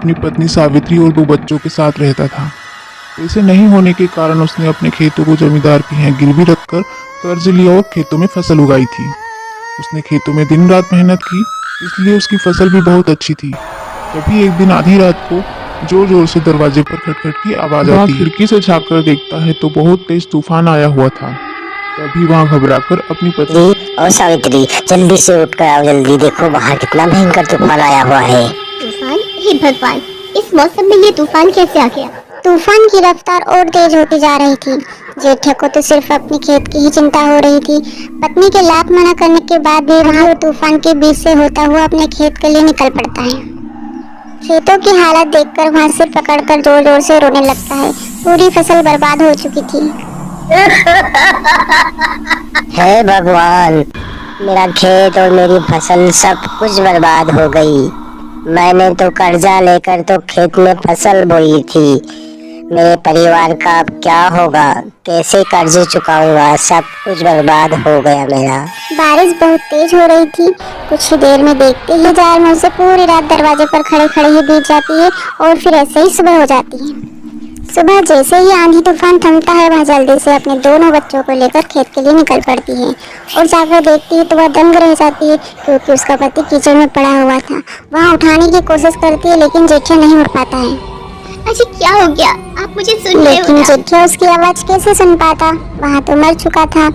अपनी पत्नी सावित्री और 2 बच्चों के साथ रहता था। पैसे नहीं होने के कारण उसने अपने खेतों को जमींदार के यहाँ गिरवी रखकर कर्ज लिया और खेतों में फसल उगाई थी। उसने खेतों में दिन रात मेहनत की, इसलिए उसकी फसल भी बहुत अच्छी थी। तभी एक दिन आधी रात को जोर जोर से दरवाजे पर खटखट की आवाज आती है। खिड़की से झांककर देखता है तो बहुत तेज तूफान आया हुआ था। तभी वहाँ घबराकर अपनी पत्नी और सावित्री, जल्दी से उठ कर आओ, जल्दी देखो बाहर कितना भयंकर तूफान आया हुआ है। तूफान? हे भगवान, इस मौसम में ये तूफान कैसे आ गया? तूफान की रफ्तार और तेज होती जा रही थी। जेठा को तो सिर्फ अपने खेत की ही चिंता हो रही थी। पत्नी के लात मना करने के बाद भी वहाँ तूफान के बीच से होता हुआ अपने खेत के लिए निकल पड़ता है। खेतों की हालत देखकर वहाँ सिर पकड़कर जोर जोर से रोने लगता है। पूरी फसल बर्बाद हो चुकी थी। हे भगवान, मेरा खेत और मेरी फसल सब कुछ बर्बाद हो गई। मैंने तो कर्जा लेकर तो खेत में फसल बोई थी। मेरे परिवार का अब क्या होगा? कैसे कर्जे चुकाऊंगा? सब कुछ बर्बाद हो गया मेरा। बारिश बहुत तेज हो रही थी। कुछ ही देर में देखते ही 4 में से पूरी रात दरवाजे पर खड़े खड़े ही बीत जाती है और फिर ऐसे ही सुबह हो जाती है। सुबह जैसे ही आंधी तूफान थमता है, वह जल्दी से अपने दोनों बच्चों को लेकर खेत के लिए निकल पड़ती है और जाकर देखती है तो वह दंग रह जाती है, क्योंकि उसका पति कीचड़ में पड़ा हुआ था। वह उठाने की कोशिश करती है लेकिन जेठा नहीं उठ पाता है। अजी क्या हो गया? आप मुझे सुन रहे हो? लेकिन जेठा उसकी आवाज कैसे सुन पाता? वहाँ तो मर चुका था।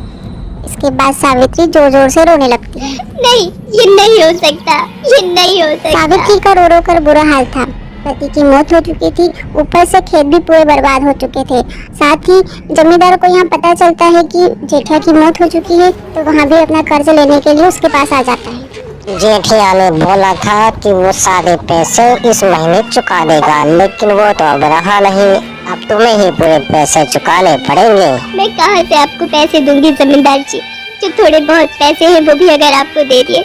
इसके बाद सावित्री जोर जोर से रोने लगती है। नहीं, ये नहीं हो सकता, ये नहीं हो सकता। सावित्री का रो रो कर बुरा हाल था। पति की मौत हो चुकी थी, ऊपर से खेत भी पूरे बर्बाद हो चुके थे। साथ ही जमींदार को यहाँ पता चलता है कि जेठा की मौत हो चुकी है, तो वहाँ भी अपना कर्ज लेने के लिए उसके पास आ जाता है। जेठिया ने बोला था कि वो सारे पैसे इस महीने चुका देगा, लेकिन वो तो अब रहा नहीं। अब तुम्हें ही पूरे पैसे चुकाने पड़ेंगे। मैं कहाँ से आपको पैसे दूंगी जमींदार जी? जो थोड़े बहुत पैसे हैं वो भी अगर आपको दे दिए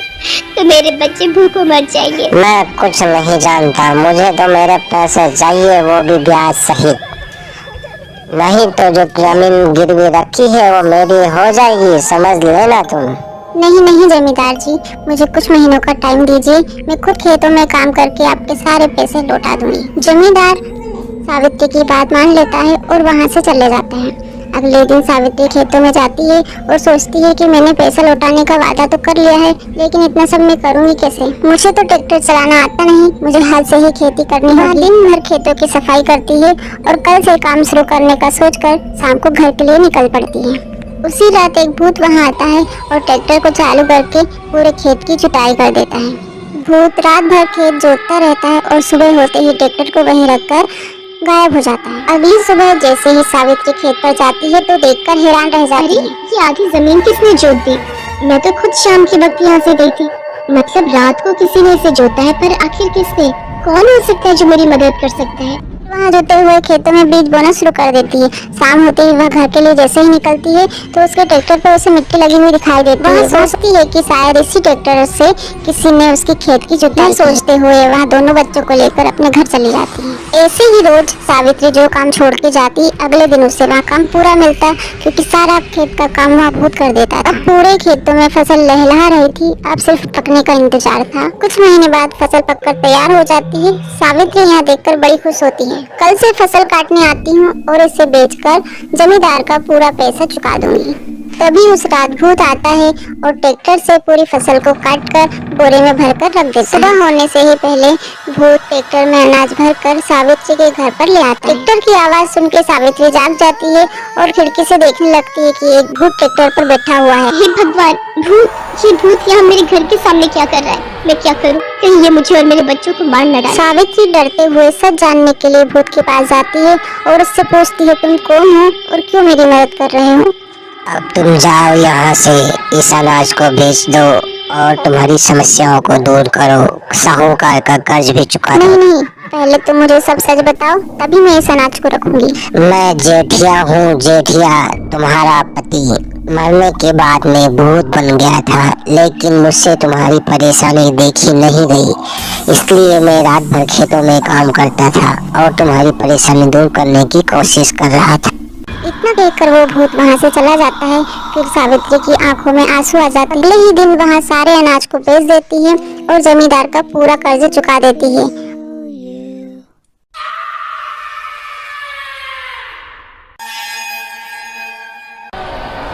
तो मेरे बच्चे भूखों मर जाएंगे। मैं कुछ नहीं जानता, मुझे तो मेरे पैसे चाहिए, वो भी ब्याज सहित। नहीं तो जो जमीन गिरवी रखी है वो मेरी हो जाएगी, समझ लेना तुम। नहीं नहीं जमींदार जी, मुझे कुछ महीनों का टाइम दीजिए। मैं खुद खेतों में काम करके आपके सारे पैसे लौटा दूंगी। जमींदार सावित्री की बात मान लेता है और वहाँ से चले जाते हैं। अगले दिन सावित्री खेतों में जाती है और सोचती है कि मैंने पैसा लौटाने का वादा तो कर लिया है, लेकिन इतना सब मैं करूँगी कैसे? मुझे तो ट्रैक्टर चलाना आता नहीं, मुझे हाथ से ही खेती करनी होगी। दिन भर खेतों की सफाई करती है और कल से काम शुरू करने का सोचकर शाम को घर के लिए निकल पड़ती है। उसी रात एक भूत वहाँ आता है और ट्रैक्टर को चालू करके पूरे खेत की जुताई कर देता है। भूत रात भर खेत जोतता रहता है और सुबह होते ही ट्रैक्टर को वहीं रखकर गायब हो जाता है। अगली सुबह जैसे ही सावित्री खेत पर जाती है तो देखकर हैरान रह जाती है। ये आधी जमीन किसने जोत दी? मैं तो खुद शाम के वक्त यहाँ से गई थी। मतलब रात को किसी ने इसे जोता है, पर आखिर किसने? कौन हो सकता है जो मेरी मदद कर सकता है? वहाँ जोते हुए खेतों में बीज बोना शुरू कर देती है। शाम होते ही वह घर के लिए जैसे ही निकलती है तो उसके ट्रैक्टर पर उसे मिट्टी लगी हुई दिखाई देती है। वह सोचती है कि शायद इसी ट्रैक्टर से किसी ने उसकी खेत की जुताई सोचते हुए वह दोनों बच्चों को लेकर अपने घर चली जाती है। ऐसे ही रोज सावित्री जो काम छोड़ के जाती, अगले दिन उसे वहाँ काम पूरा मिलता, क्योंकि सारा खेत का काम वह भूत कर देता था। पूरे खेतों में फसल लहलहा रही थी, अब सिर्फ पकने का इंतजार था। कुछ महीने बाद फसल पककर तैयार हो जाती है। सावित्री यहाँ देखकर बड़ी खुश होती है। कल से फसल काटने आती हूँ और इसे बेचकर जमींदार का पूरा पैसा चुका दूंगी। तभी उस रात भूत आता है और ट्रैक्टर से पूरी फसल को काटकर बोरे में भरकर रख देता है। सुबह होने से ही पहले भूत ट्रैक्टर में अनाज भरकर सावित्री के घर पर ले आता है। ट्रैक्टर की आवाज सुन के सावित्री जाग जाती है और खिड़की से देखने लगती है कि एक भूत ट्रैक्टर पर बैठा हुआ है। हे भगवान, ये भूत यहाँ मेरे घर के सामने क्या कर रहा है? मैं क्या करूँ? कहीं ये मुझे और मेरे बच्चों को मार न डाले। सावित्री डरते हुए सच जानने के लिए भूत के पास जाती है और उससे पूछती है, तुम कौन हो और क्यों मेरी मदद कर रहे हो? अब तुम जाओ यहाँ से, इस अनाज को बेच दो और तुम्हारी समस्याओं को दूर करो। साहूकार का कर्ज भी चुका दो। नहीं, पहले तुम मुझे सब सच बताओ, तभी मैं इस अनाज को रखूंगी। मैं जेठिया हूँ, जेठिया तुम्हारा पति। मरने के बाद मैं भूत बन गया था, लेकिन मुझसे तुम्हारी परेशानी देखी नहीं गई, इसलिए मैं रात भर खेतों में काम करता था और तुम्हारी परेशानी दूर करने की कोशिश कर रहा था। इतना देखकर वो भूत वहाँ से चला जाता है। फिर सावित्री की आंखों में आंसू आ जाते हैं। अगले ही दिन वहाँ सारे अनाज को बेच देती है और जमींदार का पूरा कर्ज चुका देती है।